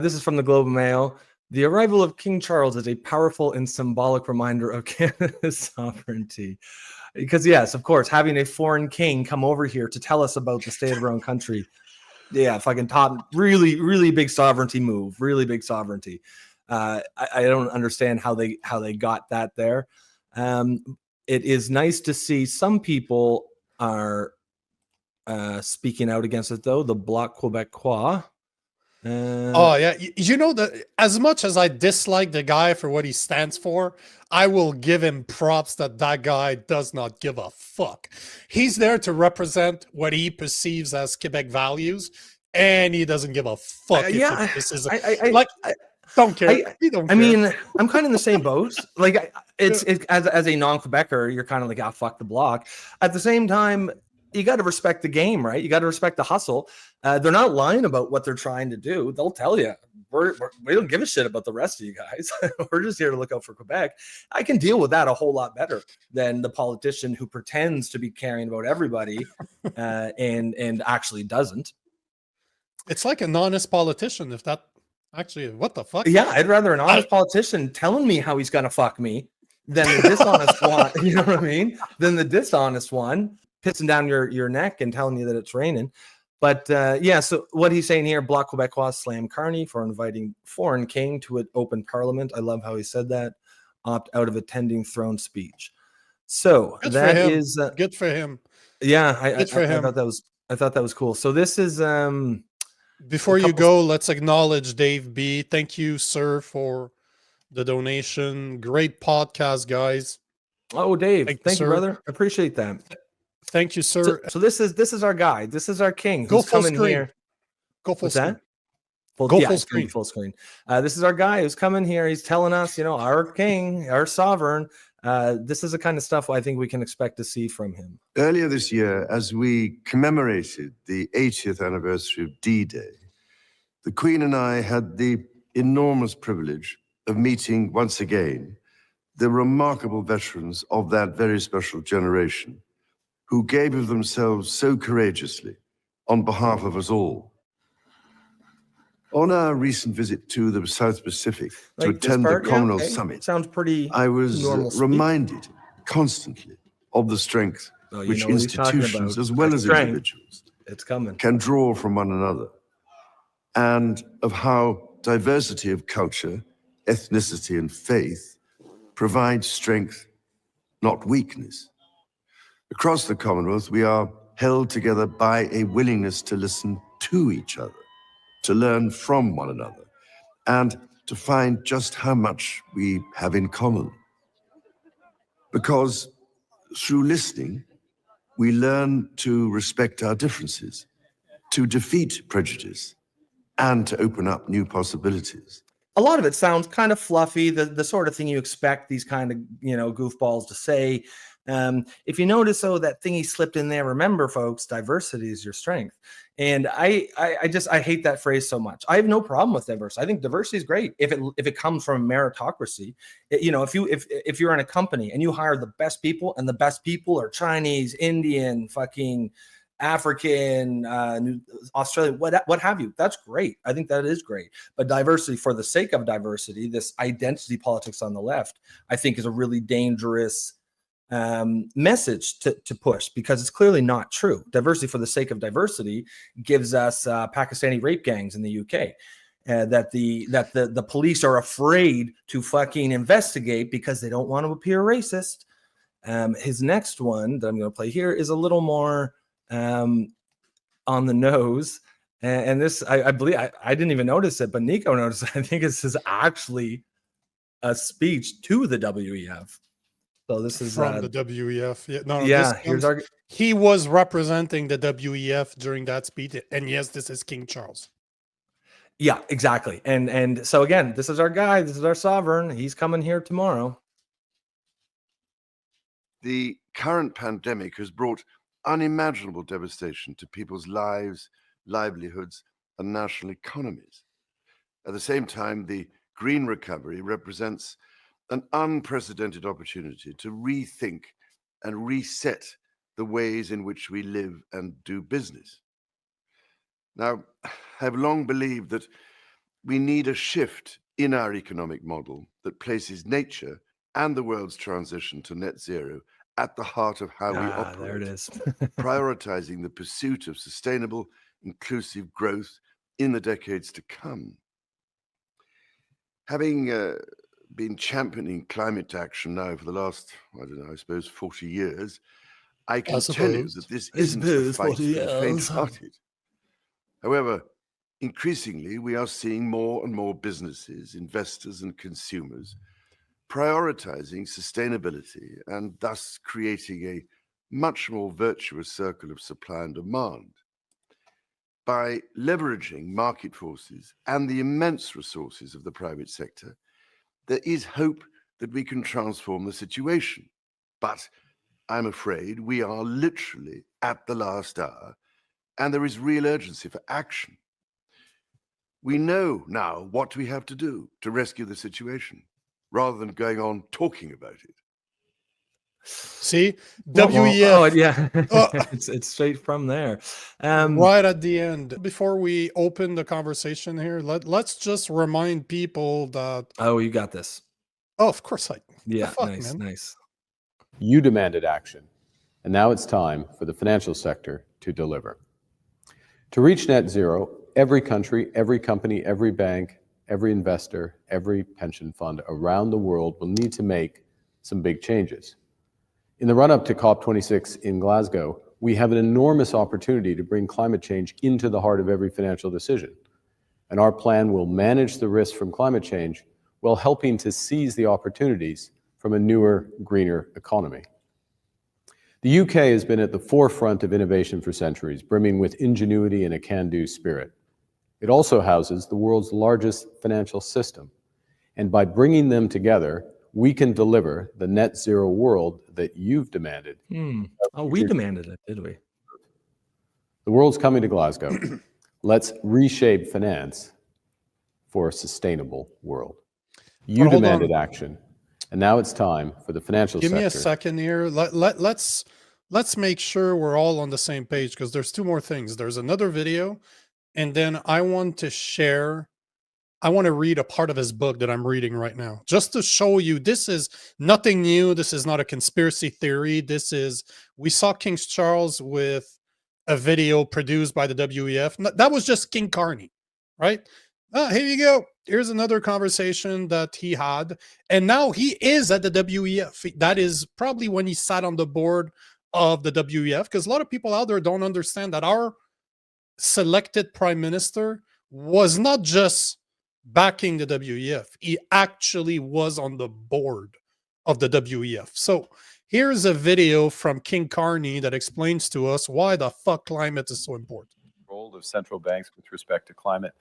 This is from the Globe and Mail. The arrival of King Charles is a powerful and symbolic reminder of Canada's sovereignty. Because, yes, of course, having a foreign king come over here to tell us about the state of our own country, yeah, fucking top, really, really big sovereignty move, really big sovereignty. I don't understand how they got that there. It is nice to see some people are speaking out against it, though. The Bloc Québécois. Oh yeah, you know that as much as I dislike the guy for what he stands for, I will give him props that guy does not give a fuck. He's there to represent what he perceives as Quebec values, and he doesn't give a fuck if this is don't care. Don't care. mean, I'm kind of in the same boat. Like, it's as a non-Quebecer, you're kind of like, fuck the Bloc. At the same time, you got to respect the game, right? You got to respect the hustle. They're not lying about what they're trying to do. They'll tell you, we don't give a shit about the rest of you guys. We're just here to look out for Quebec. I can deal with that a whole lot better than the politician who pretends to be caring about everybody and actually doesn't. It's like an honest politician. If that actually, what the fuck? Yeah, I'd rather an honest politician telling me how he's gonna fuck me than the dishonest one. You know what I mean? Than the dishonest one pissing down your neck and telling you that it's raining. But yeah, so what he's saying here, Bloc Québécois slam Carney for inviting foreign king to an open parliament. I love how he said that. Opt out of attending throne speech. So good that is good for him. Yeah, I thought that was cool. So this is before you go, let's acknowledge Dave B. Thank you, sir, for the donation. Great podcast, guys. Oh, Dave, thank you, brother. Appreciate that. Thank you, sir. So this is our guy. This is our king who's coming here. Go full screen. Full screen. Full screen. This is our guy who's coming here. He's telling us, our king, our sovereign. This is the kind of stuff I think we can expect to see from him. Earlier this year, as we commemorated the 80th anniversary of D-Day, the Queen and I had the enormous privilege of meeting once again the remarkable veterans of that very special generation who gave of themselves so courageously on behalf of us all. On our recent visit to the South Pacific to attend the Commonwealth Summit, sounds pretty. I was reminded constantly of the strength which institutions, as well as individuals, can draw from one another, and of how diversity of culture, ethnicity, and faith provides strength, not weakness. Across the Commonwealth, we are held together by a willingness to listen to each other, to learn from one another, and to find just how much we have in common. Because through listening, we learn to respect our differences, to defeat prejudice, and to open up new possibilities. A lot of it sounds kind of fluffy, the sort of thing you expect these kind of, goofballs to say. If you notice, though, that thing he slipped in there, remember, folks, diversity is your strength. And I hate that phrase so much. I have no problem with diversity. I think diversity is great if it comes from meritocracy. If you're in a company and you hire the best people, and the best people are Chinese, Indian, fucking African, Australian, what have you, that's great. I think that is great. But diversity for the sake of diversity, this identity politics on the left, I think is a really dangerous message to push, because it's clearly not true. Diversity for the sake of diversity gives us Pakistani rape gangs in the UK that the police are afraid to fucking investigate because they don't want to appear racist. His next one that I'm going to play here is a little more on the nose, and this I believe I didn't even notice it, but Nico noticed it. I think this is actually a speech to the WEF. So this is from the WEF. Here's our. He was representing the WEF during that speech, and yes, this is King Charles. Yeah, exactly. And so again, this is our guy. This is our sovereign. He's coming here tomorrow. The current pandemic has brought unimaginable devastation to people's lives, livelihoods, and national economies. At the same time, the green recovery represents an unprecedented opportunity to rethink and reset the ways in which we live and do business. Now, I've long believed that we need a shift in our economic model that places nature and the world's transition to net zero at the heart of how we operate. There it is. Prioritizing the pursuit of sustainable, inclusive growth in the decades to come. Having been championing climate action now for the last, I don't know, I suppose 40 years, I can tell you that this isn't a fight for the faint-hearted. However, increasingly, we are seeing more and more businesses, investors, and consumers prioritizing sustainability and thus creating a much more virtuous circle of supply and demand. By leveraging market forces and the immense resources of the private sector, there is hope that we can transform the situation. But I'm afraid we are literally at the last hour, and there is real urgency for action. We know now what we have to do to rescue the situation, rather than going on talking about it. See, WEF. Oh, yeah. It's straight from there. Right at the end. Before we open the conversation here, let's just remind people that. Oh, you got this. Oh, of course I. Yeah, nice, man. Nice. You demanded action, and now it's time for the financial sector to deliver. To reach net zero, every country, every company, every bank, every investor, every pension fund around the world will need to make some big changes. In the run-up to COP26 in Glasgow, we have an enormous opportunity to bring climate change into the heart of every financial decision. And our plan will manage the risks from climate change while helping to seize the opportunities from a newer, greener economy. The UK has been at the forefront of innovation for centuries, brimming with ingenuity and a can-do spirit. It also houses the world's largest financial system. And by bringing them together, we can deliver the net zero world that you've demanded. Oh, we demanded it, did we? The world's coming to Glasgow. Let's reshape finance for a sustainable world. You demanded action, and now it's time for the financial sector. Give me a second here. Let's make sure we're all on the same page, because there's two more things. There's another video, and then I want to read a part of his book that I'm reading right now, just to show you this is nothing new. This is not a conspiracy theory. We saw King Charles with a video produced by the WEF. That was just King Carney, right? Here you go. Here's another conversation that he had. And now he is at the WEF. That is probably when he sat on the board of the WEF, because a lot of people out there don't understand that our selected prime minister was not just backing the WEF. He actually was on the board of the WEF. So here's a video from King Carney that explains to us why the fuck climate is so important. The role of central banks with respect to climate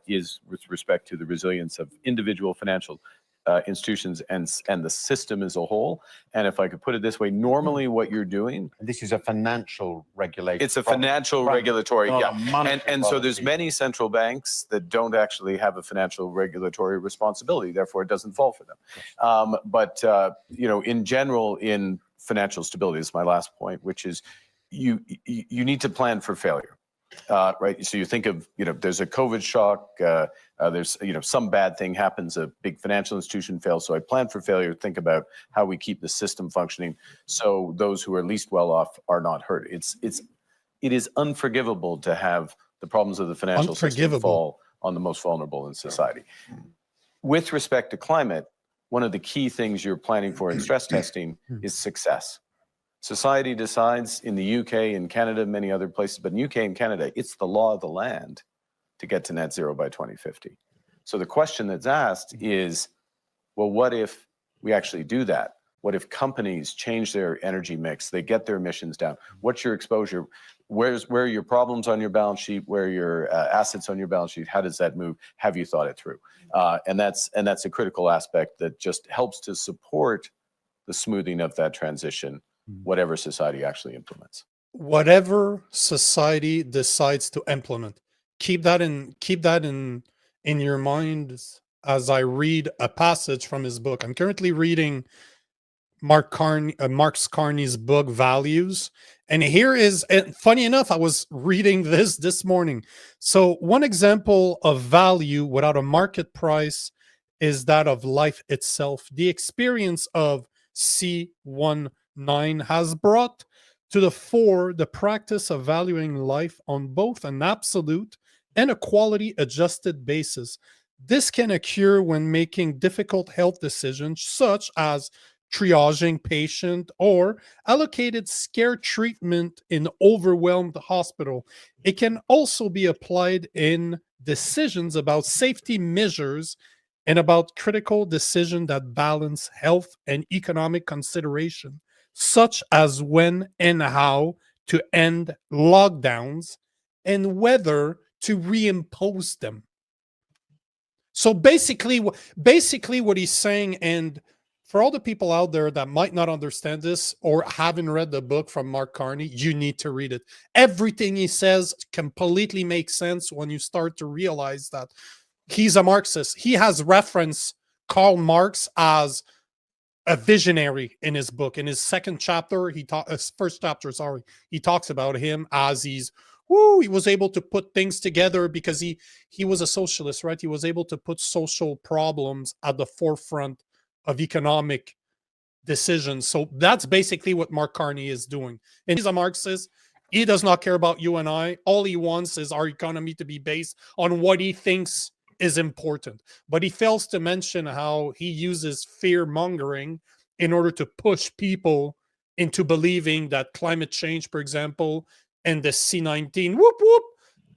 is with respect to the resilience of individual financial institutions and the system as a whole. And if I could put it this way, normally what you're doing... This is a financial regulation. It's a financial regulatory, yeah. And so there's many central banks that don't actually have a financial regulatory responsibility. Therefore, it doesn't fall for them. But in general, in financial stability, this is my last point, which is you need to plan for failure. Right. So you think of, there's a COVID shock, there's, some bad thing happens, a big financial institution fails. So I plan for failure, think about how we keep the system functioning so those who are least well off are not hurt. It is unforgivable to have the problems of the financial system fall on the most vulnerable in society. With respect to climate, one of the key things you're planning for in stress testing is success. Society decides in the UK and Canada, many other places, but in UK and Canada, it's the law of the land to get to net zero by 2050. So the question that's asked is, well, what if we actually do that? What if companies change their energy mix? They get their emissions down. What's your exposure? Where are your problems on your balance sheet? Where are your assets on your balance sheet? How does that move? Have you thought it through? And that's a critical aspect that just helps to support the smoothing of that transition, whatever society actually implements. Whatever society decides to implement, keep that in your mind as I read a passage from his book. I'm currently reading Marx Carney's book Values. And here is, and funny enough, I was reading this morning. So one example of value without a market price is that of life itself. The experience of C19 has brought to the fore the practice of valuing life on both an absolute and a quality adjusted basis. This can occur when making difficult health decisions, such as triaging patient or allocated scare treatment in overwhelmed hospital. It can also be applied in decisions about safety measures and about critical decisions that balance health and economic consideration, such as when and how to end lockdowns and whether to reimpose them. So basically what he's saying, and for all the people out there that might not understand this or haven't read the book from Mark Carney, you need to read it. Everything he says completely makes sense when you start to realize that he's a Marxist. He has referenced Karl Marx as a visionary in his book. In his second chapter, first chapter, he talks about him as he was able to put things together because he was a socialist, right? He was able to put social problems at the forefront of economic decisions. So that's basically what Mark Carney is doing. And he's a Marxist. He does not care about you and I. All he wants is our economy to be based on what he thinks is important. But he fails to mention how he uses fear mongering in order to push people into believing that climate change, for example, and the C19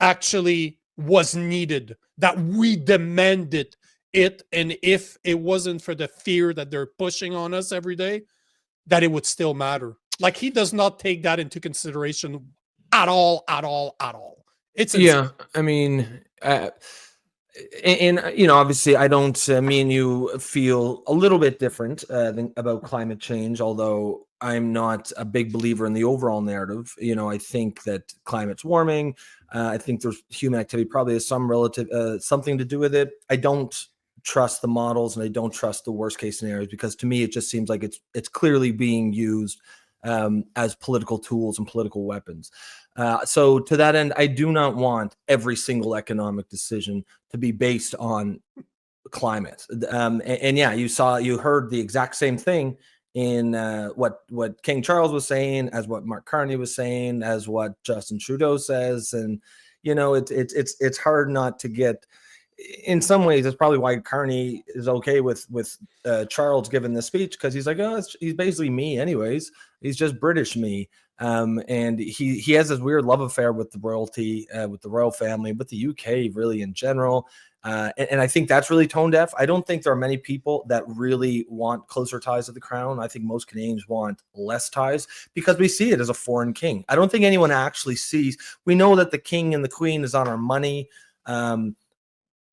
actually was needed, that we demanded it, and if it wasn't for the fear that they're pushing on us every day, that it would still matter. Like, he does not take that into consideration at all. It's insane. Yeah, I mean, and you know, obviously, I don't. Me and you feel a little bit different about climate change, although I'm not a big believer in the overall narrative. You know, I think that climate's warming. I think there's human activity probably has some relative something to do with it. I don't trust the models, and I don't trust the worst case scenarios, because to me it just seems like it's clearly being used as political tools and political weapons. So to that end, I do not want every single economic decision to be based on climate. And yeah, you heard the exact same thing in what King Charles was saying, as what Mark Carney was saying, as what Justin Trudeau says. And you know, it's hard not to get. In some ways, that's probably why Carney is okay with Charles giving the speech, because he's like, oh, he's basically me anyways. He's just British me. And he has this weird love affair with the royalty, with the royal family, with the UK really in general. And I think that's really tone deaf. I don't think there are many people that really want closer ties to the crown. I think most Canadians want less ties because we see it as a foreign king. I don't think anyone actually sees. We know that the king and the queen is on our money.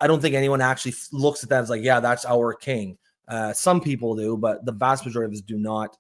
I don't think anyone actually looks at that as like, yeah, that's our king. Some people do, but the vast majority of us do not.